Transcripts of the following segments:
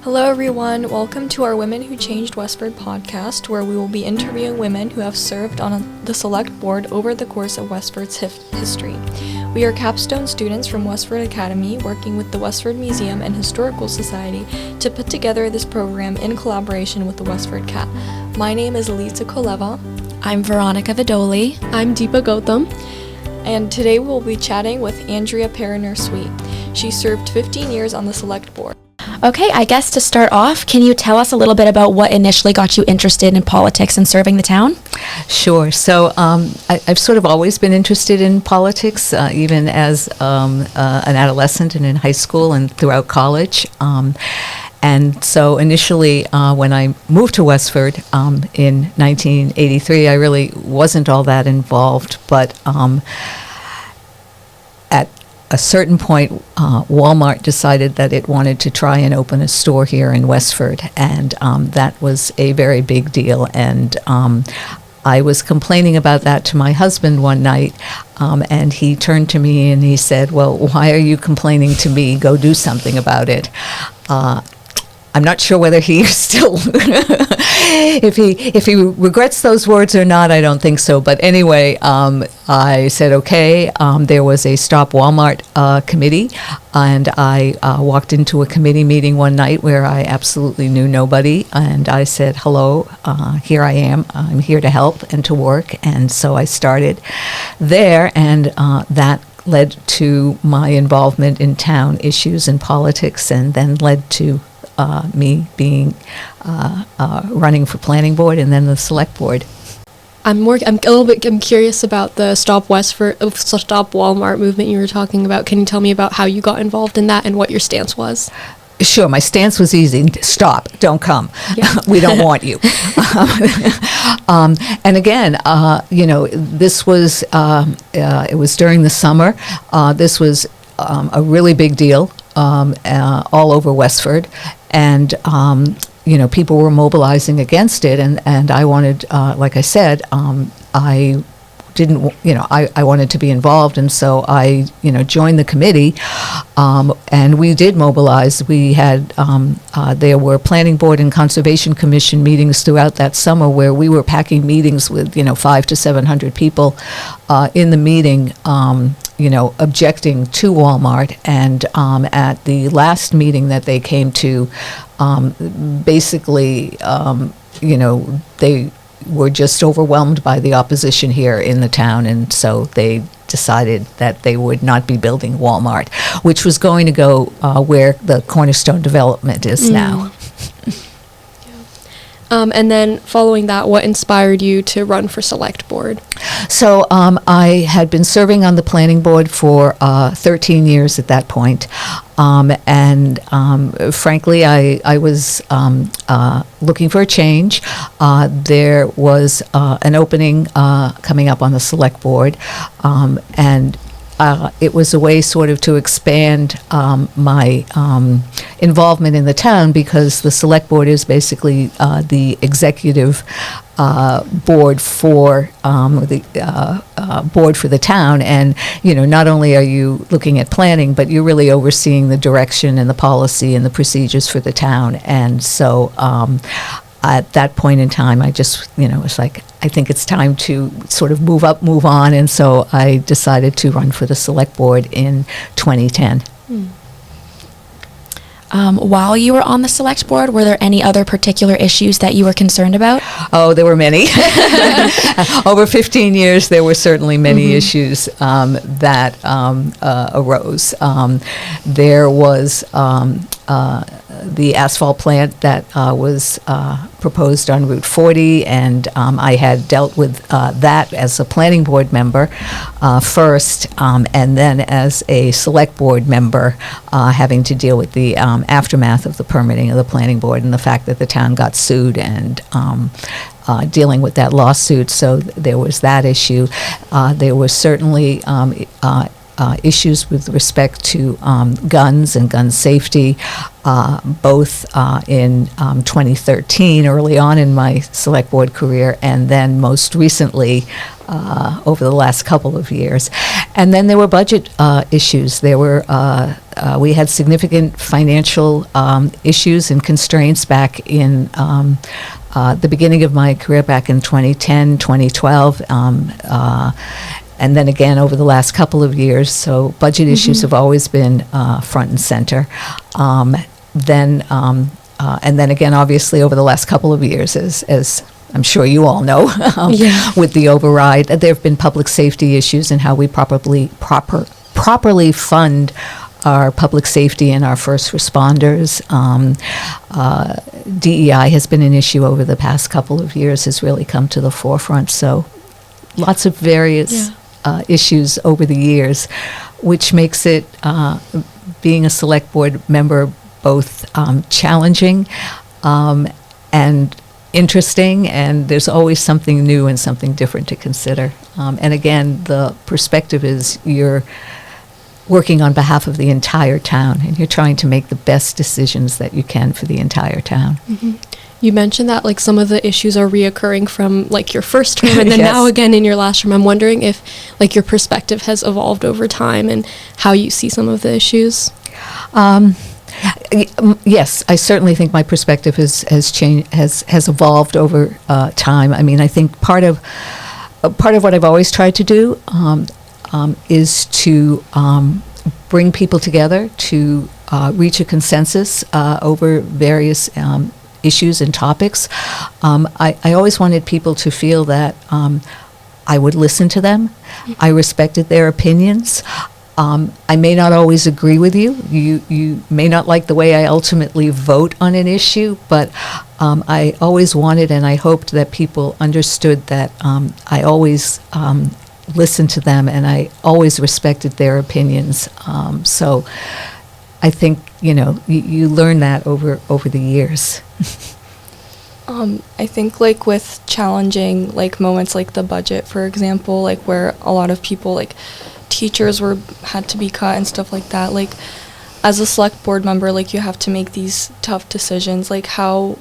Hello everyone, welcome to our Women Who Changed Westford podcast, where we will be interviewing women who have served on the select board over the course of Westford's history. We are capstone students from Westford Academy working with the Westford Museum and Historical Society to put together this program in collaboration with the Westford CAT. My name is Elisa Koleva. I'm Veronica Vidoli. I'm Deepa Gautam. And today we'll be chatting with Andrea Peraner-Sweet. She served 15 years on the select board. Okay, I guess to start off, can you tell us a little bit about what initially got you interested in politics and serving the town? Sure. So I've sort of always been interested in politics, even as an adolescent and in high school and throughout college. And so initially, when I moved to Westford in 1983, I really wasn't all that involved, but at a certain point, Walmart decided that it wanted to try and open a store here in Westford, and that was a very big deal. And I was complaining about that to my husband one night, and he turned to me and he said, "Well, why are you complaining to me? Go do something about it." I'm not sure whether he still, if he regrets those words or not, I don't think so. But anyway, I said, okay. There was a Stop Walmart committee, and I walked into a committee meeting one night where I absolutely knew nobody, and I said, hello, here I am. I'm here to help and to work. And so I started there, and that led to my involvement in town issues and politics, and then led to me being running for planning board and then the select board. I'm curious about the Stop Walmart movement you were talking about. Can you tell me about how you got involved in that and what your stance was? Sure, my stance was easy. Stop, don't come. Yeah. We don't want you. And again, this was, it was during the summer. This was a really big deal all over Westford. And, people were mobilizing against it. And I wanted, like I said, I didn't, I wanted to be involved. And so I, joined the committee, and we did mobilize. We had, there were planning board and conservation commission meetings throughout that summer where we were packing meetings with, 500 to 700 people in the meeting, objecting to Walmart. And at the last meeting that they came to, basically, they were just overwhelmed by the opposition here in the town, and so they decided that they would not be building Walmart, which was going to go where the Cornerstone development is now. And then following that, what inspired you to run for select board? So I had been serving on the planning board for 13 years at that point. And frankly, I was looking for a change. There was an opening coming up on the select board, and it was a way sort of to expand my involvement in the town, because the select board is basically the executive board for the board for the town. And, not only are you looking at planning, but you're really overseeing the direction and the policy and the procedures for the town. And so at that point in time, I just, was like, I think it's time to sort of move up, move on. And so I decided to run for the select board in 2010. While you were on the select board, were there any other particular issues that you were concerned about? Oh, there were many. Over 15 years, there were certainly many issues that arose. There was the asphalt plant that was proposed on Route 40, and I had dealt with that as a planning board member first, and then as a select board member, having to deal with the aftermath of the permitting of the planning board and the fact that the town got sued, and dealing with that lawsuit. So there was that issue. There was certainly issues with respect to guns and gun safety, both in 2013, early on in my select board career, and then most recently over the last couple of years. And then there were budget issues. There were we had significant financial issues and constraints back in the beginning of my career, back in 2010, 2012. And then again over the last couple of years. So budget issues have always been front and center. And then again, obviously, over the last couple of years, as I'm sure you all know, with the override, there have been public safety issues and how we properly fund our public safety and our first responders. DEI has been an issue over the past couple of years, has really come to the forefront. So lots of various issues over the years, which makes it, being a select board member, both challenging and interesting, and there's always something new and something different to consider. And again, the perspective is you're working on behalf of the entire town, and you're trying to make the best decisions that you can for the entire town. You mentioned that like some of the issues are reoccurring from like your first term and then now again in your last term. I'm wondering if like your perspective has evolved over time and how you see some of the issues. Yes, I certainly think my perspective has changed, has evolved over time. I mean, I think part of what I've always tried to do is to bring people together to reach a consensus over various issues and topics. I always wanted people to feel that I would listen to them. I respected their opinions. I may not always agree with you. You may not like the way I ultimately vote on an issue, but I always wanted and I hoped that people understood that I always listened to them and I always respected their opinions. So I think, you learn that over the years. I think like with challenging like moments like the budget, for example, like where a lot of people like teachers had to be cut and stuff like that, like as a select board member, like you have to make these tough decisions, like how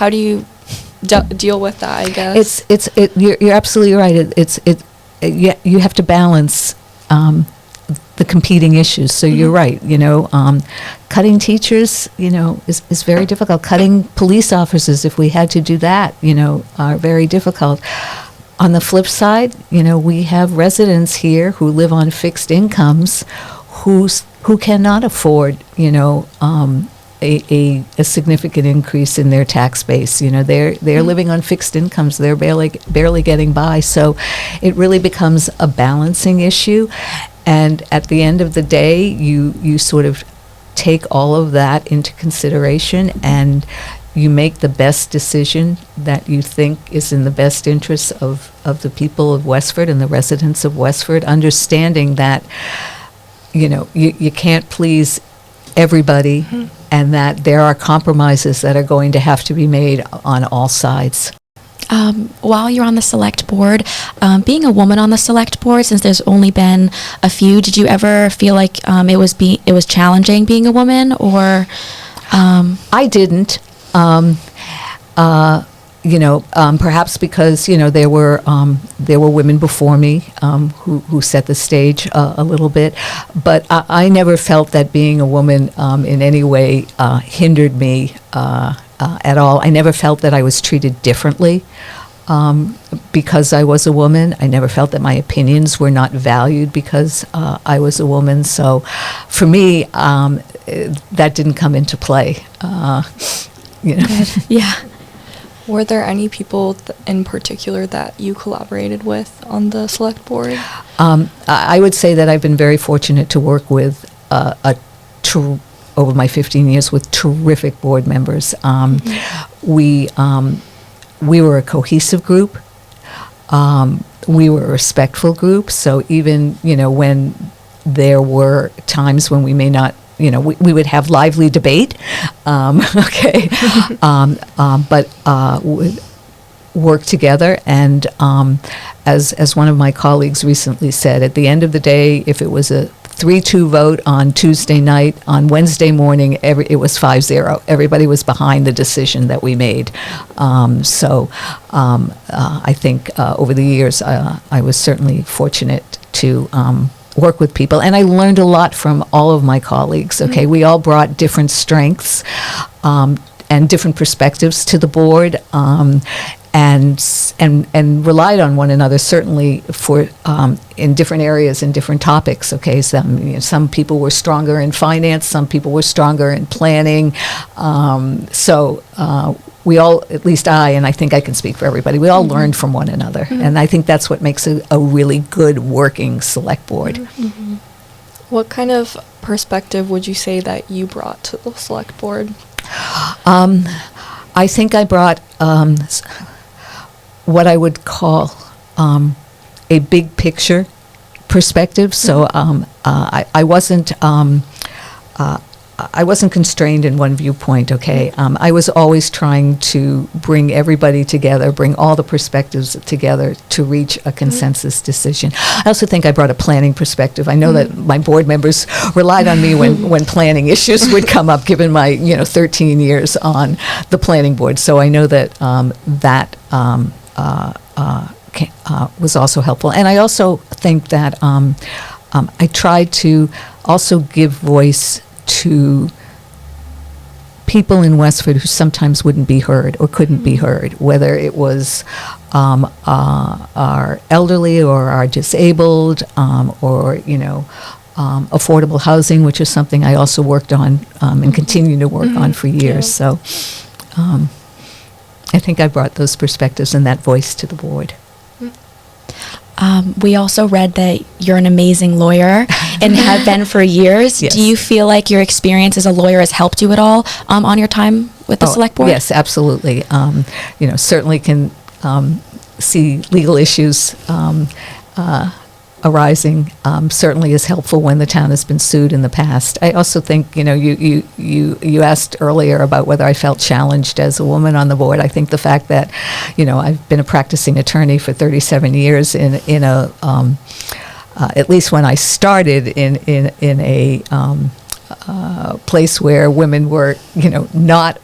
do you deal with that, I guess? You're absolutely right. You have to balance the competing issues. So you're right. Cutting teachers, is very difficult. Cutting police officers, if we had to do that, are very difficult. On the flip side, we have residents here who live on fixed incomes who cannot afford, a significant increase in their tax base. They're living on fixed incomes. They're barely getting by. So it really becomes a balancing issue. And at the end of the day, you sort of take all of that into consideration and you make the best decision that you think is in the best interests of the people of Westford and the residents of Westford, understanding that, you can't please everybody and that there are compromises that are going to have to be made on all sides. While you're on the select board, being a woman on the select board, since there's only been a few, did you ever feel like it was challenging being a woman, or? I didn't. Perhaps because there were women before me who set the stage a little bit, but I never felt that being a woman in any way hindered me at all. I never felt that I was treated differently because I was a woman. I never felt that my opinions were not valued because I was a woman. So for me, that didn't come into play. Yeah. Were there any people in particular that you collaborated with on the select board? I would say that I've been very fortunate to work with over my 15 years with terrific board members. We were a cohesive group. We were a respectful group. So even when there were times when we may not, we would have lively debate, but would work together. And as one of my colleagues recently said, at the end of the day, if it was a 3-2 vote on Tuesday night. On Wednesday morning, it was 5-0. Everybody was behind the decision that we made. I think over the years, I was certainly fortunate to work with people, and I learned a lot from all of my colleagues. Okay, we all brought different strengths and different perspectives to the board. And relied on one another, certainly for in different areas and different topics. Okay, some people were stronger in finance, some people were stronger in planning. We all, at least I, and I think I can speak for everybody, we all learned from one another, and I think that's what makes a really good working select board. What kind of perspective would you say that you brought to the select board? I think I brought what I would call a big picture perspective. So I wasn't constrained in one viewpoint. Okay, I was always trying to bring everybody together, bring all the perspectives together to reach a consensus decision. I also think I brought a planning perspective. I know that my board members relied on me when planning issues would come up, given my 13 years on the planning board. So I know that was also helpful. And I also think that I tried to also give voice to people in Westford who sometimes wouldn't be heard or couldn't be heard, whether it was our elderly or our disabled, or affordable housing, which is something I also worked on and continue to work on for years. So I think I brought those perspectives and that voice to the board. We also read that you're an amazing lawyer and have been for years. Yes. Do you feel like your experience as a lawyer has helped you at all on your time with the select board? Yes, absolutely. Certainly can see legal issues arising. Certainly is helpful when the town has been sued in the past. I also think you asked earlier about whether I felt challenged as a woman on the board. I think the fact that I've been a practicing attorney for 37 years in a at least when I started in a place where women were not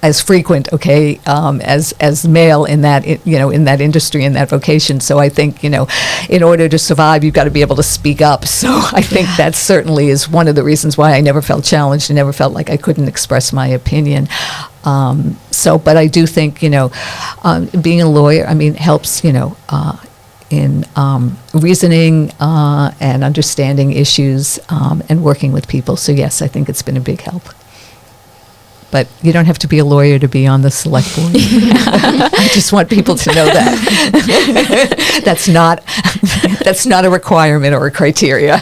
as frequent, as male in that in that industry, in that vocation. So I think in order to survive, you've got to be able to speak up. So I think that certainly is one of the reasons why I never felt challenged and never felt like I couldn't express my opinion. But I do think being a lawyer, helps in reasoning and understanding issues and working with people. So yes, I think it's been a big help. But you don't have to be a lawyer to be on the select board. I just want people to know that. That's not a requirement or a criteria.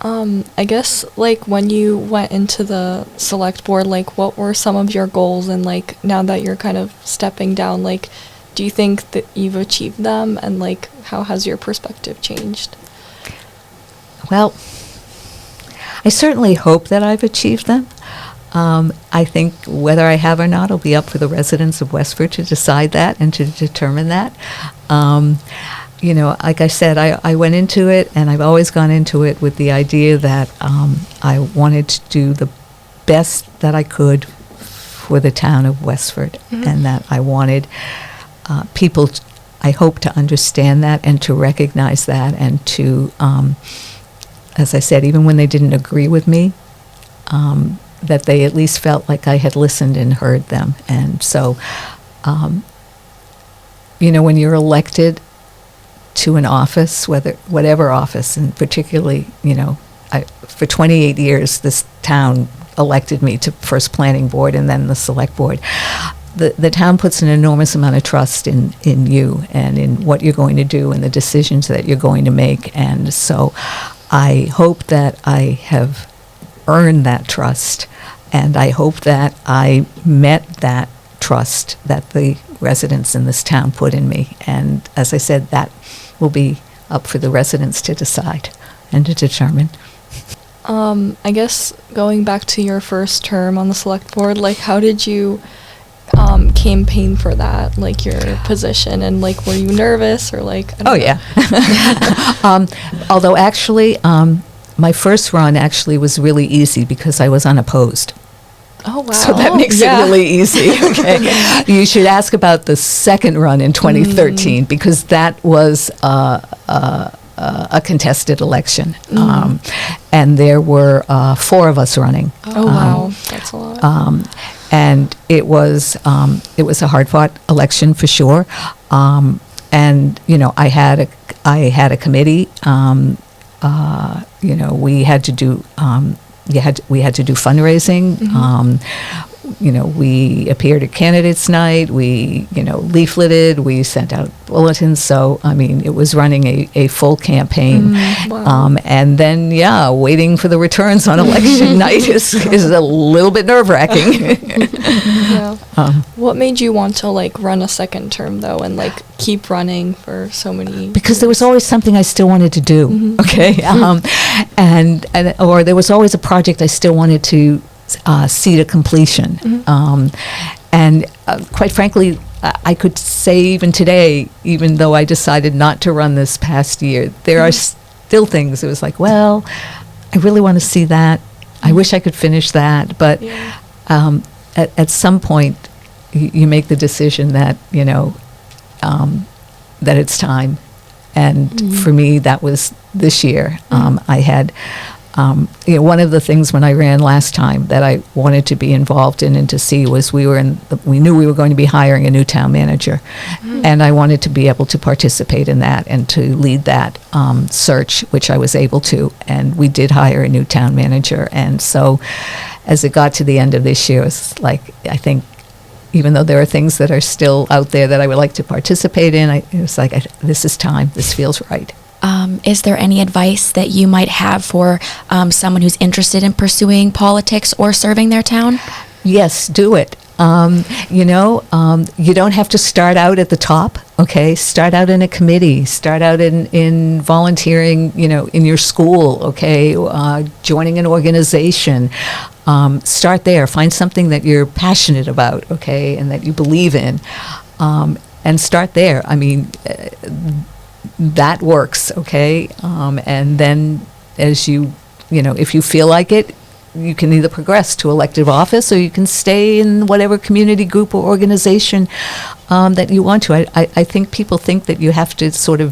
I guess, when you went into the select board, what were some of your goals? And, now that you're kind of stepping down, do you think that you've achieved them? And, how has your perspective changed? Well, I certainly hope that I've achieved them. I think whether I have or not will be up for the residents of Westford to decide that and to determine that. Like I said, I went into it, and I've always gone into it with the idea that I wanted to do the best that I could for the town of Westford, and that I wanted people, I hope, to understand that and to recognize that, and to, as I said, even when they didn't agree with me, that they at least felt like I had listened and heard them. And so, when you're elected to an office, whatever office, and particularly, for 28 years, this town elected me to first planning board and then the select board. The town puts an enormous amount of trust in you and in what you're going to do and the decisions that you're going to make. And so I hope that I have earned that trust, and I hope that I met that trust that the residents in this town put in me. And as I said, that will be up for the residents to decide and to determine. I guess going back to your first term on the select board, how did you campaign for that, like your position, and like were you nervous or like? I don't know. Yeah. Although actually, my first run actually was really easy because I was unopposed. Oh wow! So that makes it really easy. Okay, you should ask about the second run in 2013 because that was a contested election, and there were 4 of us running. Oh wow, that's a lot. And it was a hard-fought election for sure. And I had a committee. We had to do we had to do fundraising. We appeared at candidates night. We leafleted. We sent out bulletins. So I mean, it was running a full campaign. Wow. And then waiting for the returns on election night is a little bit nerve-wracking. Yeah. What made you want to like run a second term though, and like keep running for so many? Because there was always something I still wanted to do. Okay, or there was always a project I still wanted to see to completion. And quite frankly, I could say even today, even though I decided not to run this past year, there are still things. It was like, well, I really want to see that. I wish I could finish that. But at some point, you make the decision that, that it's time. And for me, that was this year. I had... one of the things when I ran last time that I wanted to be involved in and to see was we knew we were going to be hiring a new town manager, and I wanted to be able to participate in that and to lead that search, which I was able to, and we did hire a new town manager. And so as it got to the end of this year, it was like, I think, even though there are things that are still out there that I would like to participate in, it was like, this is time, this feels right. Is there any advice that you might have for someone who's interested in pursuing politics or serving their town? Yes, do it. You don't have to start out at the top, okay? Start out in a committee. Start out in volunteering, in your school, okay? Joining an organization. Start there. Find something that you're passionate about, okay, and that you believe in. And start there. I mean... that works, okay? And then as if you feel like it, you can either progress to elective office or you can stay in whatever community group or organization that you want to. I think people think that you have to sort of,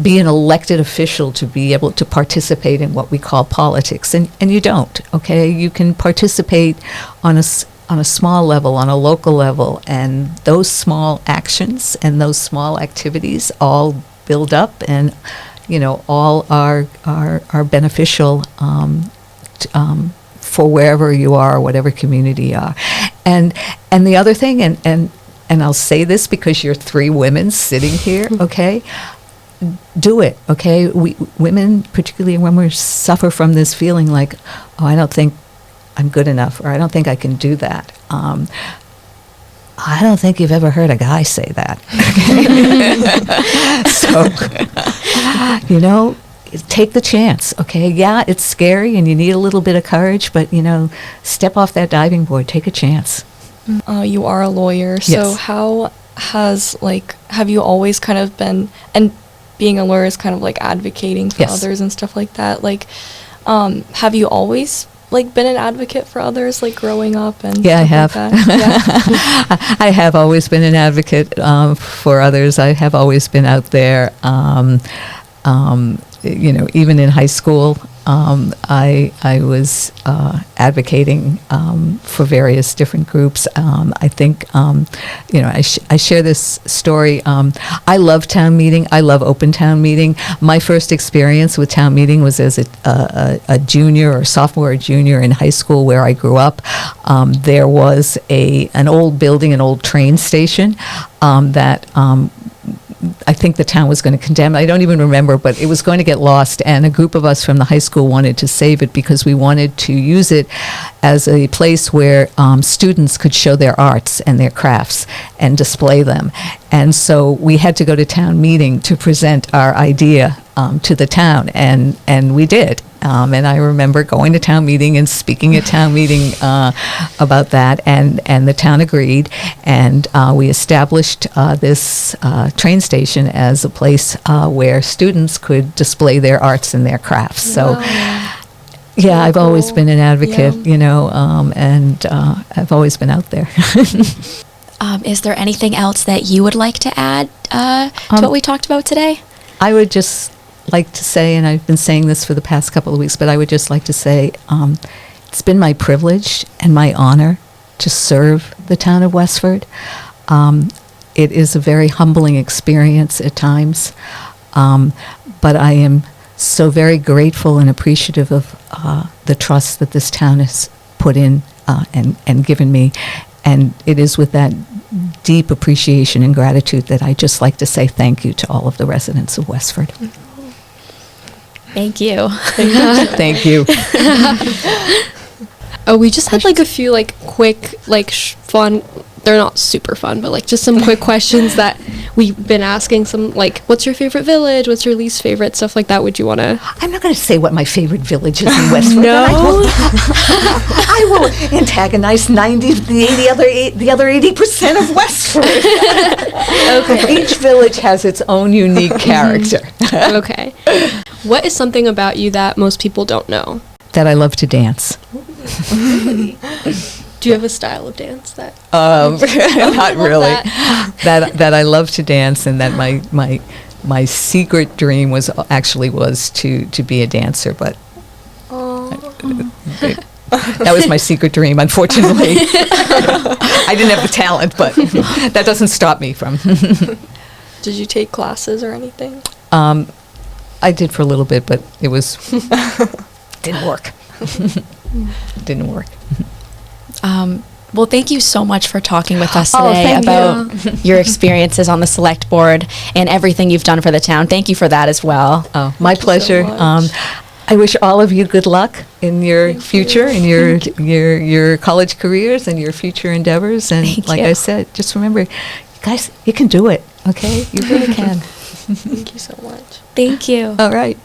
be an elected official to be able to participate in what we call politics, and you don't, okay? You can participate on a small level, on a local level, and those small actions and those small activities all build up, and all are beneficial for wherever you are, whatever community you are. And the other thing, and I'll say this because you're 3 women sitting here, okay? Do it, okay? We women, particularly when we suffer from this feeling like, oh, I don't think I'm good enough, or I don't think I can do that. I don't think you've ever heard a guy say that. So, take the chance, okay? Yeah, it's scary and you need a little bit of courage, but, step off that diving board, take a chance. You are a lawyer, so Yes. how have you always kind of been, and being a lawyer is kind of like advocating for Yes. others and stuff like that, like, have you always been an advocate for others, like growing up and Yeah, I stuff have. like that? Yeah. I have always been an advocate for others. I have always been out there. Even in high school, I was advocating for various different groups. I think, I share this story. I love town meeting. I love open town meeting. My first experience with town meeting was as a junior or sophomore or junior in high school where I grew up. There was an old building, an old train station that I think the town was going to condemn. I don't even remember, but it was going to get lost, and a group of us from the high school wanted to save it because we wanted to use it as a place where students could show their arts and their crafts and display them. And so we had to go to town meeting to present our idea to the town, and we did. And I remember going to town meeting and speaking at town meeting about that, and the town agreed, and we established this train station as a place where students could display their arts and their crafts. So. Yeah, I've always been an advocate, and I've always been out there. Is there anything else that you would like to add to what we talked about today? I would just like to say, and I've been saying this for the past couple of weeks, but I would just like to say it's been my privilege and my honor to serve the town of Westford. It is a very humbling experience at times, but I am so very grateful and appreciative of the trust that this town has put in and given me. And it is with that deep appreciation and gratitude that I just like to say thank you to all of the residents of Westford. Thank you. Thank you. Oh, we just had like a few like quick fun, they're not super fun, but like just some quick questions that we've been asking, some like, what's your favorite village, what's your least favorite, stuff like that. Would you want to? I'm not going to say what my favorite village is in Westford. No. I will antagonize the other 80% of Westford. Okay. Each village has its own unique character. Okay. What is something about you that most people don't know? That I love to dance. Do you have a style of dance that? Not really. That I love to dance, and that my secret dream was to be a dancer, but that was my secret dream. Unfortunately, I didn't have the talent, but that doesn't stop me from. Did you take classes or anything? I did for a little bit, but it was didn't work. Didn't work. Well, thank you so much for talking with us Oh, today thank about your experiences on the select board and everything you've done for the town. Thank you for that as well. Oh, my pleasure. so much. I wish all of you good luck in your future, in your college careers and your future endeavors. And Thank like you. I said, just remember, you guys, you can do it. Okay, you really can. Thank you so much. Thank you. All right.